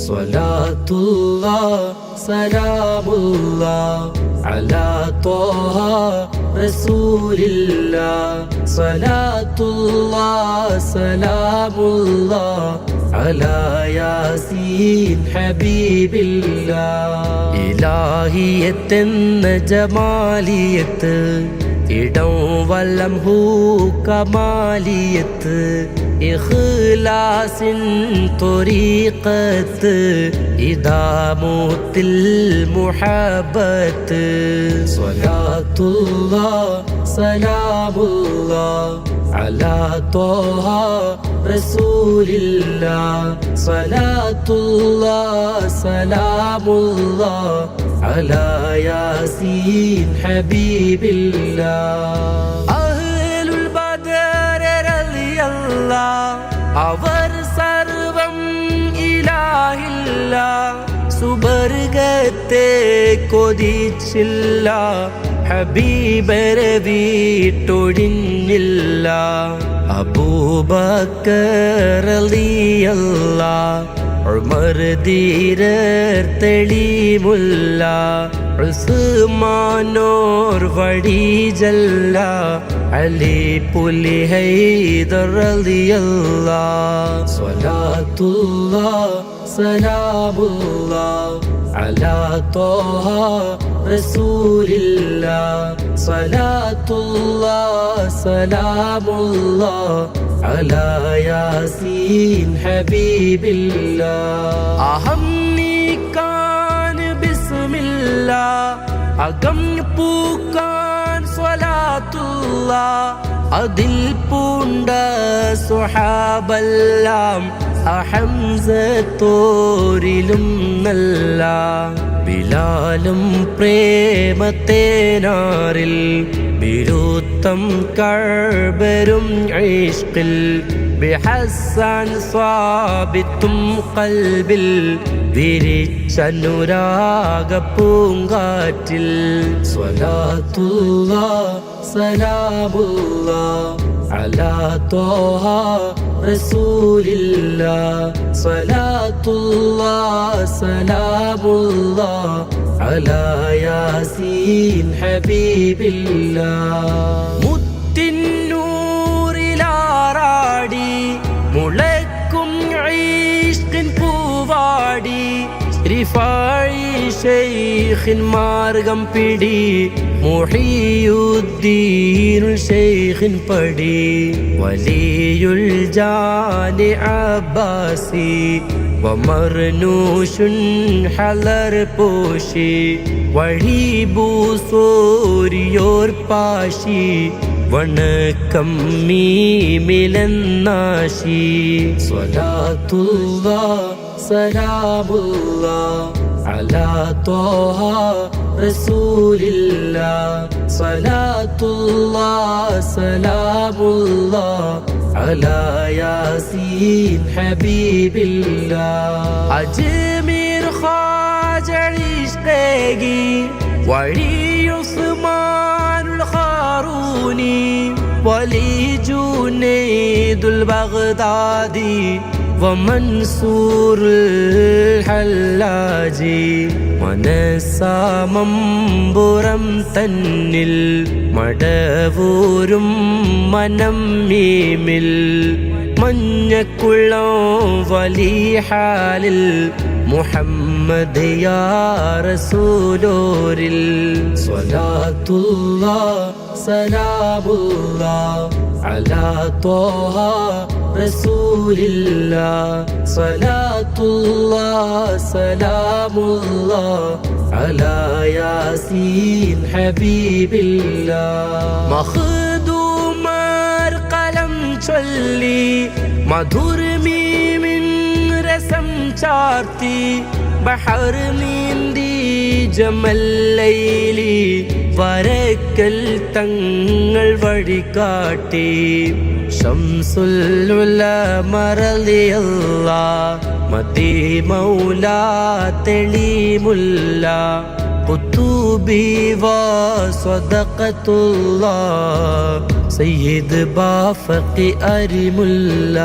സ്വലാത്തുല്ലാഹ് സലാമുല്ലാഹ് അലാ ത്വാഹ റസൂലില്ലാഹ് സ്വലാത്തുല്ലാഹ് സലാമുല്ലാഹ് അലാ യാസീൻ ഹബീബില്ലാഹ്. ഇലാഹിയത്തെന്ന ജമാലിയത്ത് ഇടം വലം ഹൂ കമാലിയത്ത് ഇഖ്ലാസിൻ ത്വരീഖത്ത് ഇദാമത്തിൽ മുഹബ്ബത്ത്. സ്വലാത്തുല്ലാഹ് സലാമുല്ലാഹ് അലാ ത്വാഹ റസൂലില്ലാഹ് സ്വലാത്തുല്ലാഹ് സലാമുല്ലാഹ് അലാ യാസീൻ ഹബീബില്ലാഹ്. അഹ്ലുൽ ബദർ റളിയല്ലാഹ് അവർ സർവം ഇലാഹില്ല, സുബർഗത്തെ കൊതിച്ചില്ല, ഹബീബരെ വീട്ടൊഴിഞ്ഞില്ല. അബൂബക്കർ റളിയല്ലാഹ് ഉമർ ധീരർ തെളിമുല്ല, ഉസ്മാനോർ വടിജല്ല, അലി പുലി ഹൈദർ റളിയല്ലാഹ്. സ്വലാത്തുല്ലാഹ് സലാമുല്ലാഹ് അലാ ത്വാഹ റസൂലില്ലാഹ് സ്വലാത്തുല്ലാഹ് സലാമുല്ലാഹ് അലാ യാസീൻ ഹബീബില്ലാഹ്. അഹം നീക്കാൻ ബിസ്മില്ലാഹ് അകം പൂക്കാൻ സ്വലാത്തുല്ലാഹ് അതിൽ പൂണ്ട സ്വഹാബെല്ലാം അഹംസത്തോരിലും നല്ല, ബിലാലും പ്രേമത്തേനാറിൽ ബിരുത്തം കഅബരും ഇഷ്കിൽ, ബിഹസ്സാൻ സ്വാബിത്തും ഖൽബിൽ വിരിച്ചനുരാഗ പൂങ്കാറ്റിൽ. സ്വലാത്തുല്ലാഹ് സലാമുല്ലാഹ് അലാ ത്വാഹ റസൂലില്ലാഹ് സ്വലാത്തുല്ലാഹ് സലാമുല്ലാഹ് അലാ യാസീൻ ഹബീബില്ലാഹ്. മുത്തിന്നൂറിലാറാടി മുളക്കും ഇഷ്കിൻ പൂവാടി, റിഫായി ശൈഖിൻ മാർഗം പിടി, മുഹിയുദ്ദീനുൽ ശൈഖിൻ പടി, വലിയുൽ ജാനി അബ്ബാസി വമർനൂഷുൻ ഹലർ പോഷി, വഴിബൂസോരിയോർ പാശി, വണക്കം മീമിലെന്നാശി. സ്വലാത്തുല്ലാഹ് സലാമുല്ലാഹ് അലാ ത്വാഹ റസൂലില്ലാഹ് സ്വലാത്തുല്ലാഹ് സലാമുല്ലാഹ് അലാ യാസീൻ ഹബീബില്ലാഹ്. അജ്മീർ ഖാജ ഇഷ്ഖേകി വഴി ഉസ്മാനുൽ ഖാറൂനി, വലി ജുനൈദുൽ ബഗ്ദാദി വമൻസൂറുൽ ഹല്ലാജി, മനസാമമ്പുറം തന്നിൽ മടവൂരും മനം മീമിൽ, മഞ്ഞക്കുള്ളം വലിഹാലിൽ മുഹമ്മദ് യാ റസൂലോരിൽ. സ്വലാത്തുല്ലാഹ് സലാമുല്ലാഹ് അലാ ത്വാഹ റസൂലില്ലാഹ് സ്വലാത്തുല്ലാഹ് സലാമുല്ലാഹ് അലാ യാസീൻ ഹബീബില്ലാഹ്. മഖ്ദൂമർ ഖലം ചൊല്ലി മധുർ മീമിൻ രസം ചാർത്തി, ബഹർ നീന്തി ജമൽ ലൈലി വരക്കൽ തങ്ങൾ വഴികാട്ടി, ശംസുൽ ഉലമ റളിയല്ലാഹ് മദീ മൗലാ തെളിമുല്ല, ഖുതുബി വ സ്വദഖത്തുല്ലാഹ് സയ്യിദ് ബാഫഖി അരിമുല്ല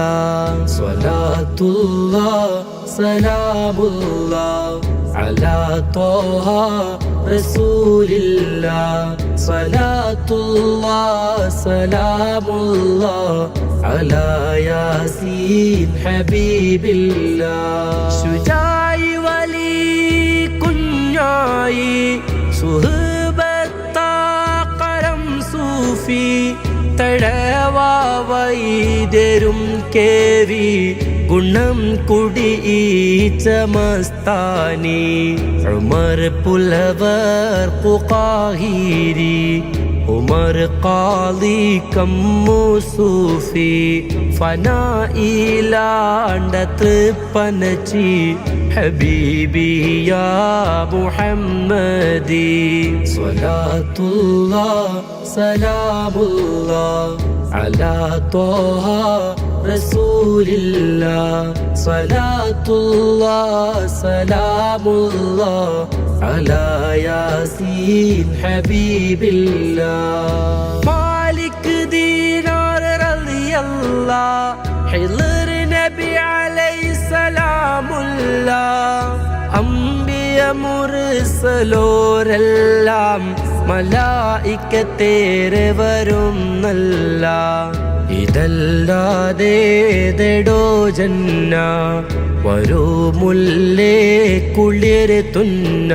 സ്വലാത്തുല്ലാഹ് സലാമുല്ലാഹ് അലാ ത്വാഹ റസൂലില്ലാഹ് സ്വലാത്തുല്ലാഹ് സലാമുല്ലാഹ് അലാ യാസീൻ ഹബീബില്ലാഹ് ശുജായി വലി കുഞ്ഞായി സുഹബത്താ കരം സൂഫി തഴവാവൈദ്യരും കേവി ഗുണം കുടിയിച്ച മസ്താനി ഉമർ പുലവർ ഖുഖാഹിരി ഉമർ ഖാദി കമ്മു സൂഫി ഫനായിലാണ്ട തൃപ്പനച്ചി ഹബീബി യാ മുഹമ്മദി സ്വലാത്തുല്ലാഹ് സലാമുല്ലാഹ് അലാ ത്വാഹ റസൂലില്ലാഹ് സ്വലാത്തുല്ലാഹ് സലാമുല്ലാഹ് അലാ യാസീൻ ഹബീബില്ലാഹ് മാലിക് ദീനാർ റളിയല്ലാഹ് ഹിളർ നബി അലൈഹിസ്സലാമുല്ലാഹ് അംബിയ മുർസലോരെല്ലാം മലായിക്കത്തേറെ വരുന്നല്ല ഇതല്ലാതേതെടോ ജന്ന വരുമുല്ലേ കുളിർ തുന്ന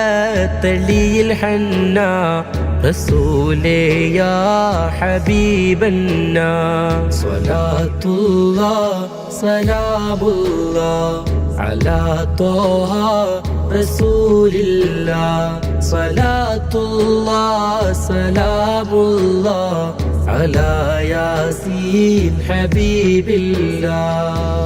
അനുരാഗത്തളിയിൽ ഹന്ന റസൂലേ യാ ഹബീബന്ന സ്വലാത്തുല്ലാഹ് സലാമുല്ലാഹ് അലാ ത്വാഹ റസൂലില്ലാഹ് സ്വലാത്തുല്ലാഹ് സലാമുല്ലാഹ് അലാ യാസീൻ ഹബീബില്ലാഹ്